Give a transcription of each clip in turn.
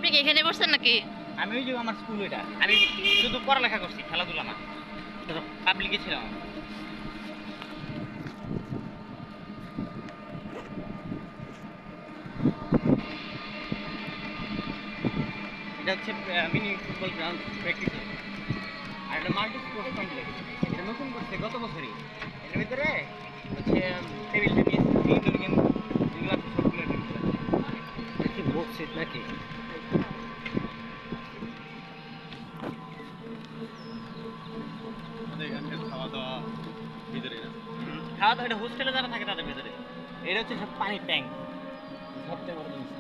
আপনি কি এখানে বসছেন নাকি? আমি ওই যে আমার স্কুল এটা, আমি শুধু পড়ালেখা করছি, খেলাধুলা না। পাবলিকে ছিলাম। এটা হচ্ছে মিনি ফুটবল গ্রাউন্ড প্র্যাকটিস, আর এটা মাল্টি স্পোর্টস কমপ্লেক্স। এটা নতুন করছে গত বছরই। এর ভিতরে হচ্ছে টেবিল টেনিস, ইনডোর গেম, যেগুলো আছে সবগুলো এর ভিতরে আছে। এটা কি মসজিদ নাকি? খাওয়া দাওয়া ভিতরে না, খাওয়া দাওয়া এটা হোস্টেলে যারা থাকে তাদের ভিতরে। এটা হচ্ছে সব পানির ট্যাঙ্ক, সবচেয়ে বড় জিনিস।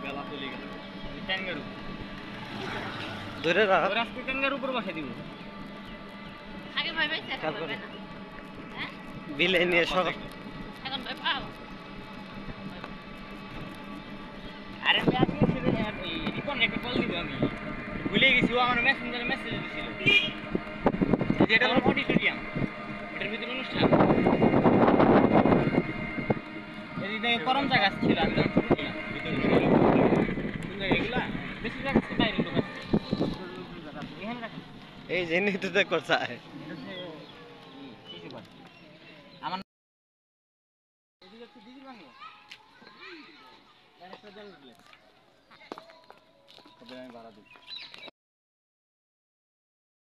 বেলা চলে গেল, ট্যাঙ্কের উপর ধরে রাখ। ওরা আজকে ট্যাঙ্কের উপর বসে দিব। আগে ভয় পাইছে, এখন ভয় পায় না। হ্যাঁ? বিলে নিয়ে সব এখন ভয় পাও? আরে আমি আজকে রিপন একটা কল দিব, আমি ভুলে গেছি। ও আমার মেসেঞ্জারে মেসেজ দিছিল, যেটা হলো অডিটোরিয়াম, এটার ভিতরে অনুষ্ঠান। এদিকে করম জায়গা ছিল, আমি তখন ছোট ছিলাম। ভিতরে এগুলা বেশি জায়গা ছিল, বাইরে লোক আছে এখানে রাখেন। এই জেনে তো দেখ চায়। আমার এদিকে হচ্ছে ডিজি বাংলো, একটা জল উঠলে আমি ভাড়া দিই।